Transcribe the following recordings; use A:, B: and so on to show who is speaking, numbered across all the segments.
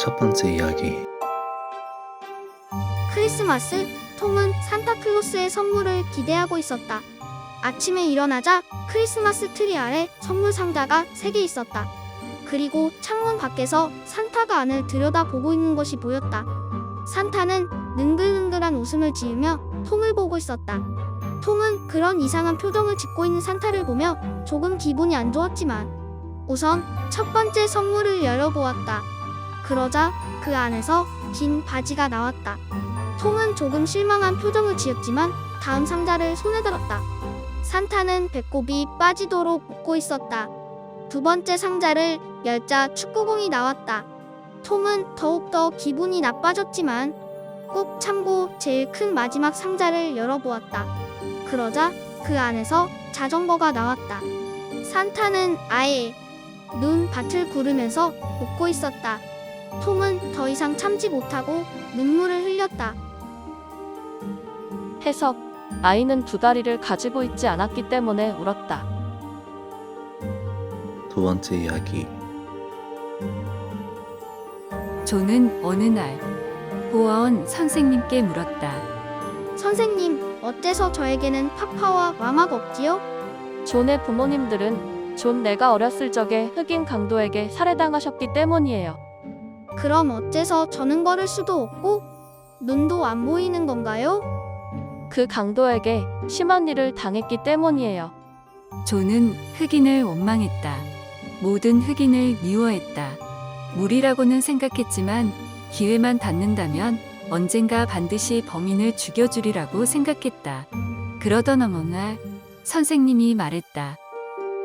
A: 첫 번째 이야기.
B: 크리스마스, 톰은 산타클로스의 선물을 기대하고 있었다. 아침에 일어나자 크리스마스 트리 아래 선물 상자가 3개 있었다. 그리고 창문 밖에서 산타가 안을 들여다보고 있는 것이 보였다. 산타는 능글능글한 웃음을 지으며 톰을 보고 있었다. 톰은 그런 이상한 표정을 짓고 있는 산타를 보며 조금 기분이 안 좋았지만 우선 첫 번째 선물을 열어보았다. 그러자 그 안에서 긴 바지가 나왔다. 톰은 조금 실망한 표정을 지었지만 다음 상자를 손에 들었다. 산타는 배꼽이 빠지도록 웃고 있었다. 두 번째 상자를 열자 축구공이 나왔다. 톰은 더욱더 기분이 나빠졌지만 꾹 참고 제일 큰 마지막 상자를 열어보았다. 그러자 그 안에서 자전거가 나왔다. 산타는 아예 눈밭을 구르면서 웃고 있었다. 톰은 더 이상 참지 못하고 눈물을 흘렸다.
C: 해석. 아이는 2다리를 가지고 있지 않았기 때문에 울었다.
A: 두 번째 이야기.
D: 존은 어느 날 보아원 선생님께 물었다.
B: 선생님, 어째서 저에게는 파파와 마마가 없지요?
C: 존의 부모님들은 존 내가 어렸을 적에 흑인 강도에게 살해당하셨기 때문이에요.
B: 그럼 어째서 저는 걸을 수도 없고 눈도 안 보이는 건가요?
C: 그 강도에게 심한 일을 당했기 때문이에요.
D: 존은 흑인을 원망했다. 모든 흑인을 미워했다. 무리라고는 생각했지만 기회만 닿는다면 언젠가 반드시 범인을 죽여주리라고 생각했다. 그러던 어느 날 선생님이 말했다.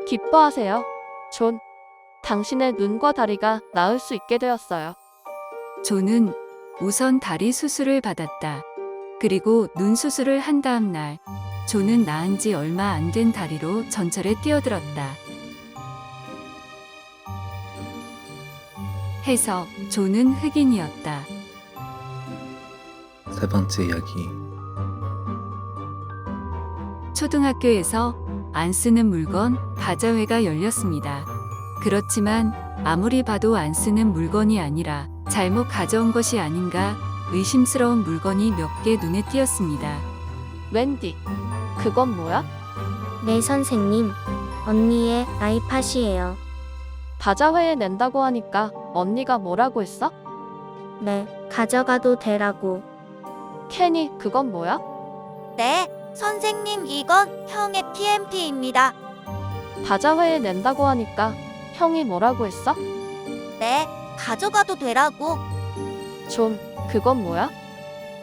C: 기뻐하세요. 존, 당신의 눈과 다리가 나을 수 있게 되었어요.
D: 존은 우선 다리 수술을 받았다. 그리고 눈 수술을 한 다음 날 존은 낳은 지 얼마 안 된 다리로 전철에 뛰어들었다. 해석. 존은 흑인이었다.
A: 세 번째 이야기.
D: 초등학교에서 안 쓰는 물건 바자회가 열렸습니다. 그렇지만 아무리 봐도 안 쓰는 물건이 아니라 잘못 가져온 것이 아닌가 의심스러운 물건이 몇 개 눈에 띄었습니다.
C: 웬디, 그건 뭐야?
B: 네, 선생님. 언니의 아이팟이에요.
C: 바자회에 낸다고 하니까 언니가 뭐라고 했어?
B: 네, 가져가도 되라고.
C: 케니, 그건 뭐야?
E: 네, 선생님 이건 형의 PMP입니다.
C: 바자회에 낸다고 하니까 형이 뭐라고 했어?
E: 네, 가져가도 되라고.
C: 존, 그건 뭐야?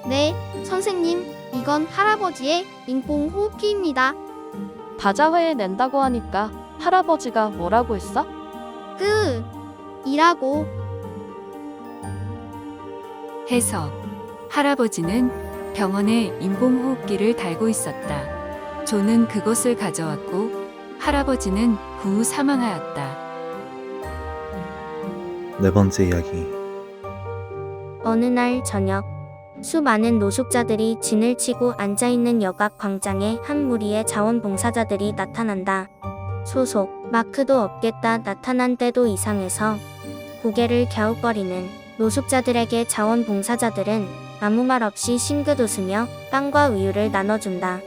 B: 네, 선생님. 이건 할아버지의 인공 호흡기입니다.
C: 바자회에 낸다고 하니까 할아버지가 뭐라고 했어?
B: 이라고.
D: 해석. 할아버지는 병원에 인공호흡기를 달고 있었다. 존은 그것을 가져왔고 할아버지는 그 후 사망하였다.
A: 네 번째 이야기.
B: 어느 날 저녁, 수많은 노숙자들이 진을 치고 앉아있는 여각 광장에 한 무리의 자원봉사자들이 나타난다. 소속, 마크도 없겠다 나타난 때도 이상해서 고개를 갸웃거리는 노숙자들에게 자원봉사자들은 아무 말 없이 싱긋 웃으며 빵과 우유를 나눠준다.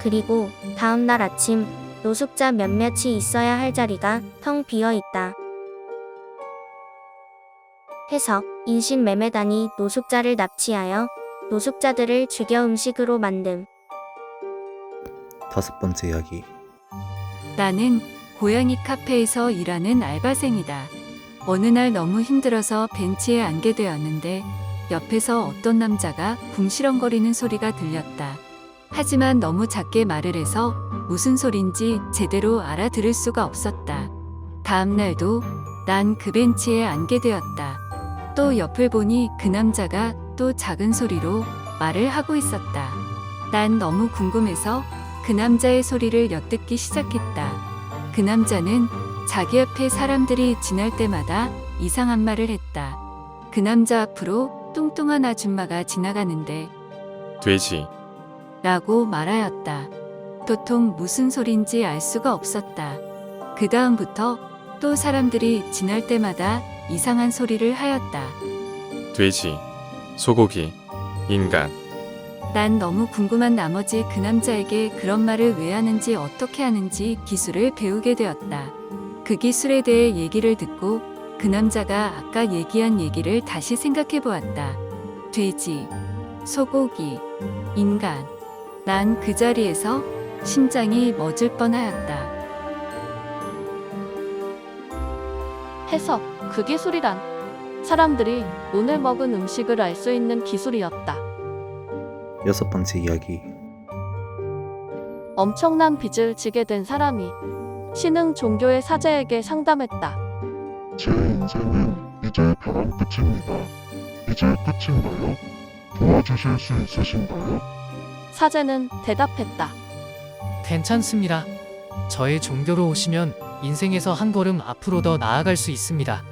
B: 그리고 다음날 아침 노숙자 몇몇이 있어야 할 자리가 텅 비어 있다. 해석. 인신매매단이 노숙자를 납치하여 노숙자들을 죽여 음식으로 만듦.
A: 다섯 번째 이야기.
D: 나는 고양이 카페에서 일하는 알바생이다. 어느 날 너무 힘들어서 벤치에 앉게 되었는데 옆에서 어떤 남자가 궁시렁거리는 소리가 들렸다. 하지만 너무 작게 말을 해서 무슨 소린지 제대로 알아들을 수가 없었다. 다음 날도 난 그 벤치에 앉게 되었다. 또 옆을 보니 그 남자가 또 작은 소리로 말을 하고 있었다. 난 너무 궁금해서 그 남자의 소리를 엿듣기 시작했다. 그 남자는 자기 옆에 사람들이 지날 때마다 이상한 말을 했다. 그 남자 앞으로 뚱뚱한 아줌마가 지나가는데
F: 돼지,
D: 라고 말하였다. 도통 무슨 소린지 알 수가 없었다. 그 다음부터 또 사람들이 지날 때마다 이상한 소리를 하였다.
F: 돼지, 소고기, 인간.
D: 난 너무 궁금한 나머지 그 남자에게 그런 말을 왜 하는지 어떻게 하는지 기술을 배우게 되었다. 그 기술에 대해 얘기를 듣고 그 남자가 아까 얘기한 얘기를 다시 생각해 보았다. 돼지, 소고기, 인간. 난 그 자리에서 심장이 멎을 뻔하였다.
C: 해석, 그 기술이란 사람들이 오늘 먹은 음식을 알 수 있는 기술이었다.
A: 여섯 번째 이야기.
C: 엄청난 빚을 지게 된 사람이 신흥 종교의 사제에게 상담했다.
G: 제 인생은 이제 벼랑 끝입니다. 이제 끝인가요? 도와주실 수 있으신가요?
C: 사제는 대답했다.
H: 괜찮습니다. 저의 종교로 오시면 인생에서 한 걸음 앞으로 더 나아갈 수 있습니다.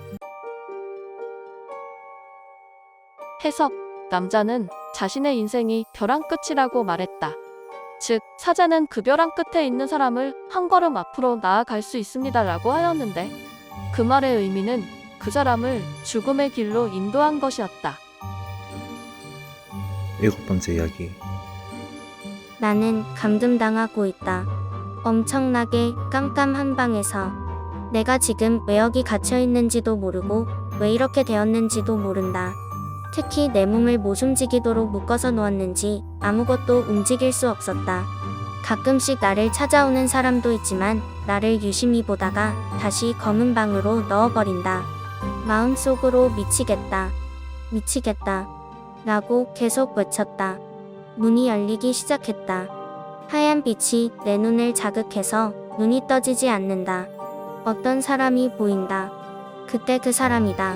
C: 해석, 남자는 자신의 인생이 벼랑 끝이라고 말했다. 즉, 사제는 그 벼랑 끝에 있는 사람을 한 걸음 앞으로 나아갈 수 있습니다라고 하였는데 그 말의 의미는 그 사람을 죽음의 길로 인도한 것이었다.
A: 일곱 번째 이야기.
B: 나는 감금당하고 있다. 엄청나게 깜깜한 방에서 내가 지금 왜 여기 갇혀 있는지도 모르고 왜 이렇게 되었는지도 모른다. 특히 내 몸을 못 움직이도록 묶어서 놓았는지 아무것도 움직일 수 없었다. 가끔씩 나를 찾아오는 사람도 있지만 나를 유심히 보다가 다시 검은 방으로 넣어버린다. 마음속으로 미치겠다. 미치겠다. 라고 계속 외쳤다. 문이 열리기 시작했다. 하얀 빛이 내 눈을 자극해서 눈이 떠지지 않는다. 어떤 사람이 보인다. 그때 그 사람이다.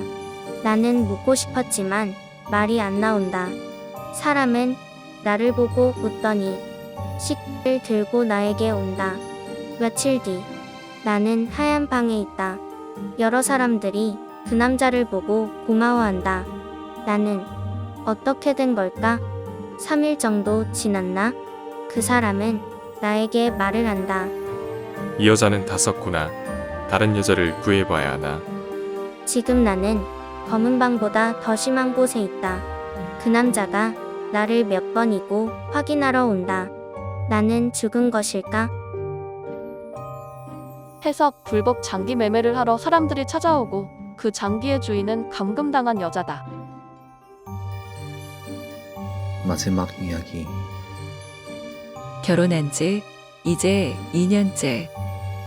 B: 나는 묻고 싶었지만 말이 안 나온다. 사람은 나를 보고 웃더니 식을 들고 나에게 온다. 며칠 뒤 나는 하얀 방에 있다. 여러 사람들이 그 남자를 보고 고마워한다. 나는 어떻게 된 걸까? 3일 정도 지났나? 그 사람은 나에게 말을 한다.
F: 이 여자는 다 썼구나. 다른 여자를 구해봐야 하나.
B: 지금 나는 검은 방보다 더 심한 곳에 있다. 그 남자가 나를 몇 번이고 확인하러 온다. 나는 죽은 것일까?
C: 해석, 불법 장기 매매를 하러 사람들이 찾아오고 그 장기의 주인은 감금당한 여자다.
A: 마지막 이야기.
D: 결혼한 지 이제 2년째.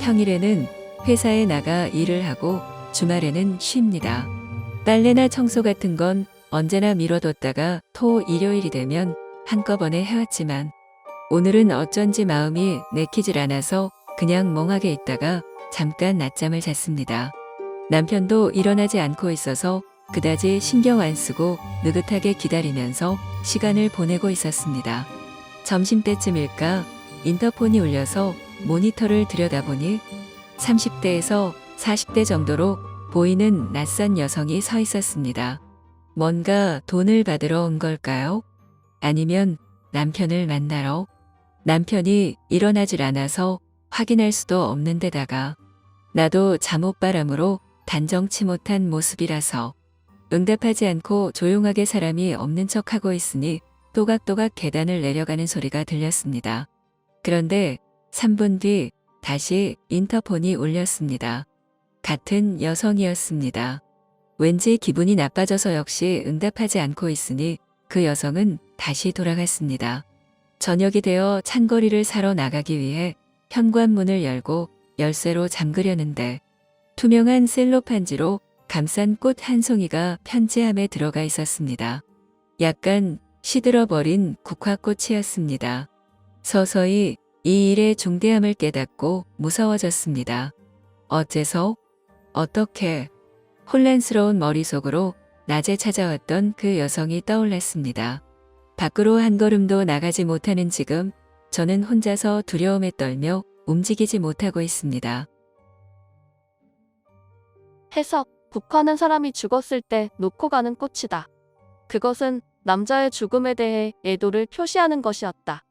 D: 평일에는 회사에 나가 일을 하고 주말에는 쉽니다. 빨래나 청소 같은 건 언제나 미뤄뒀다가 일요일이 되면 한꺼번에 해왔지만 오늘은 어쩐지 마음이 내키질 않아서 그냥 멍하게 있다가 잠깐 낮잠을 잤습니다. 남편도 일어나지 않고 있어서 그다지 신경 안 쓰고 느긋하게 기다리면서 시간을 보내고 있었습니다. 점심때쯤일까 인터폰이 울려서 모니터를 들여다보니 30대에서 40대 정도로 보이는 낯선 여성이 서 있었습니다. 뭔가 돈을 받으러 온 걸까요? 아니면 남편을 만나러? 남편이 일어나질 않아서 확인할 수도 없는 데다가 나도 잠옷바람으로 단정치 못한 모습이라서 응답하지 않고 조용하게 사람이 없는 척하고 있으니 또각또각 계단을 내려가는 소리가 들렸습니다. 그런데 3분 뒤 다시 인터폰이 울렸습니다. 같은 여성이었습니다. 왠지 기분이 나빠져서 역시 응답하지 않고 있으니 그 여성은 다시 돌아갔습니다. 저녁이 되어 찬거리를 사러 나가기 위해 현관문을 열고 열쇠로 잠그려는데 투명한 셀로판지로 감싼 꽃 한 송이가 편지함에 들어가 있었습니다. 약간 시들어버린 국화꽃이었습니다. 서서히 이 일의 중대함을 깨닫고 무서워졌습니다. 어째서? 어떻게? 혼란스러운 머릿속으로 낮에 찾아왔던 그 여성이 떠올랐습니다. 밖으로 한 걸음도 나가지 못하는 지금 저는 혼자서 두려움에 떨며 움직이지 못하고 있습니다.
C: 해석, 국화는 사람이 죽었을 때 놓고 가는 꽃이다. 그것은 남자의 죽음에 대해 애도를 표시하는 것이었다.